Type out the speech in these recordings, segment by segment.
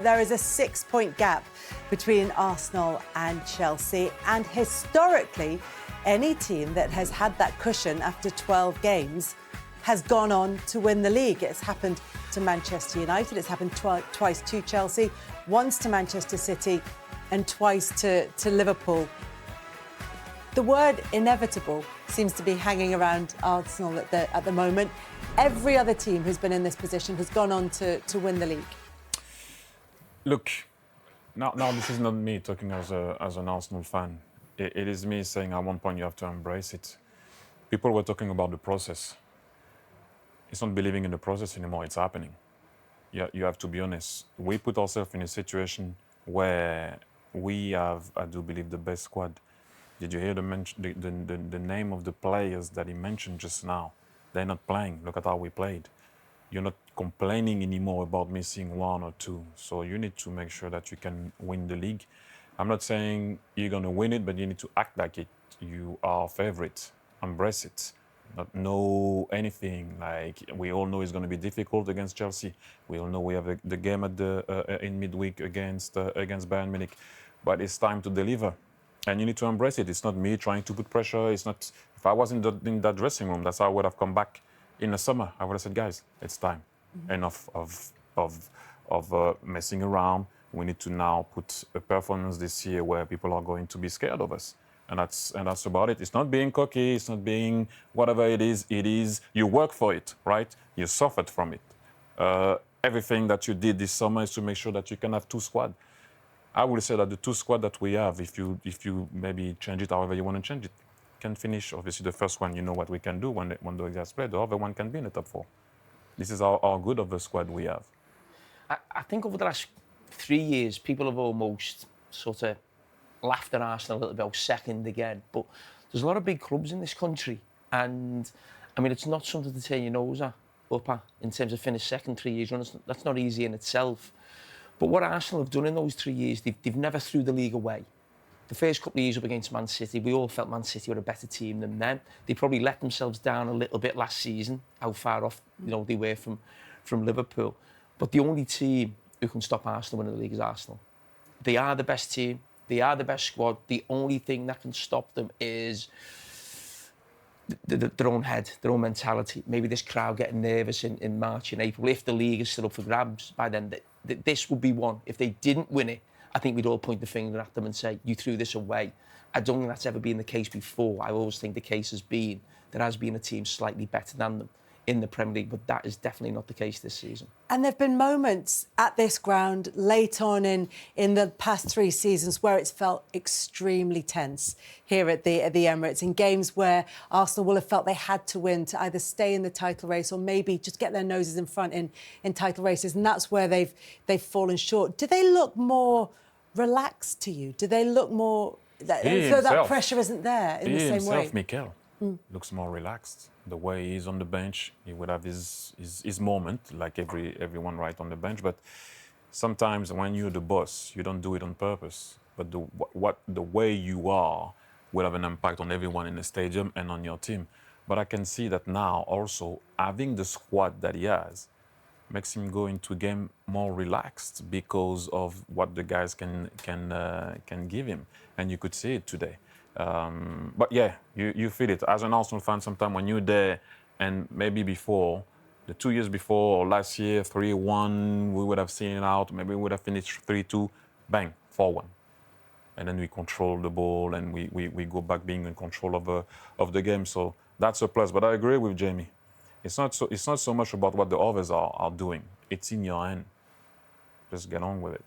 There is a 6-point gap between Arsenal and Chelsea, and historically, any team that has had that cushion after 12 games has gone on to win the league. It's happened to Manchester United, it's happened twice to Chelsea, once to Manchester City and twice to Liverpool. The word inevitable seems to be hanging around Arsenal at the moment. Every other team who's been in this position has gone on to win the league. Look, now this is not me talking as an Arsenal fan. It is me saying at one point you have to embrace it. People were talking about the process. It's not believing in the process anymore, it's happening. You have to be honest. We put ourselves in a situation where we have, I do believe, the best squad. Did you hear the name of the players that he mentioned just now? They're not playing. Look at how we played. You're not complaining anymore about missing one or two. So you need to make sure that you can win the league. I'm not saying you're going to win it, but you need to act like it. You are favorite. Embrace it. Not know anything. Like we all know it's going to be difficult against Chelsea. We all know we have the game at in midweek against Bayern Munich. But it's time to deliver. And you need to embrace it. It's not me trying to put pressure. It's not. If I wasn't in that dressing room, that's how I would have come back in the summer. I would have said, guys, it's time. Enough of messing around. We need to now put a performance this year where people are going to be scared of us. And that's about it. It's not being cocky. It's not being whatever it is. It is you work for it, right? You suffered from it. Everything that you did this summer is to make sure that you can have two squads. I will say that the two squads that we have, if you maybe change it however you want to change it, can finish. Obviously, the first one, you know what we can do when the guys play. The other one can be in the top four. This is how good of a squad we have. I think over the last 3 years, people have almost sort of laughed at Arsenal a little bit, second again. But there's a lot of big clubs in this country. And, I mean, it's not something to turn your nose up at in terms of finish second 3 years run. That's not easy in itself. But what Arsenal have done in those 3 years, they've never threw the league away. The first couple of years up against Man City, we all felt Man City were a better team than them. They probably let themselves down a little bit last season, how far off they were from Liverpool. But the only team who can stop Arsenal winning the league is Arsenal. They are the best team. They are the best squad. The only thing that can stop them is their own head, their own mentality. Maybe this crowd getting nervous in March and April. If the league is still up for grabs by then, this would be one. If they didn't win it, I think we'd all point the finger at them and say, you threw this away. I don't think that's ever been the case before. I always think the case has been there has been a team slightly better than them in the Premier League, but that is definitely not the case this season. And there have been moments at this ground late on in the past 3 seasons where it's felt extremely tense here at the Emirates, in games where Arsenal will have felt they had to win to either stay in the title race or maybe just get their noses in front in title races, and that's where they've fallen short. Do they look more relaxed to you? Do they look more that pressure isn't there in the same way? Mikel looks more relaxed. The way he's on the bench, he would have his moment, like everyone right on the bench. But sometimes when you're the boss, you don't do it on purpose. But the way you are will have an impact on everyone in the stadium and on your team. But I can see that now also having the squad that he has makes him go into game more relaxed because of what the guys can give him, and you could see it today. But yeah, you feel it as an Arsenal fan. Sometimes when you're there, and maybe before, the 2 years before or last year, 3-1, we would have seen it out. Maybe we would have finished 3-2, bang, 4-1, and then we control the ball and we go back being in control of the game. So that's a plus. But I agree with Jamie. It's not so much about what the others are doing. It's in your hand. Just get on with it.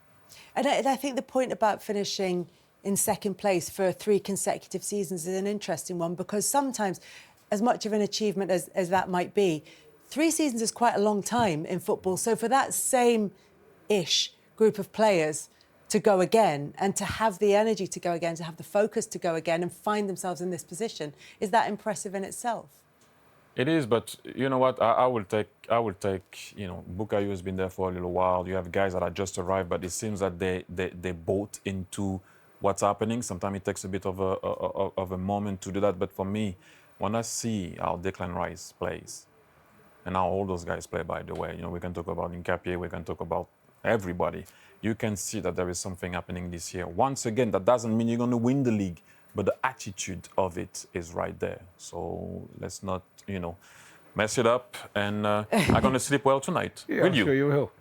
And I think the point about finishing in second place for 3 consecutive seasons is an interesting one, because sometimes, as much of an achievement as that might be, 3 seasons is quite a long time in football. So for that same-ish group of players to go again and to have the energy to go again, to have the focus to go again and find themselves in this position, is that impressive in itself? It is, but you know what? I will take. Bukayo has been there for a little while. You have guys that are just arrived, but it seems that they bought into what's happening. Sometimes it takes a bit of a moment to do that. But for me, when I see how Declan Rice plays, and how all those guys play, by the way, we can talk about Nkapie, we can talk about everybody. you can see that there is something happening this year. Once again, that doesn't mean you're going to win the league, but the attitude of it is right there. So let's not, mess it up. And I'm going to sleep well tonight. Yeah, Will I'm you? sure you will.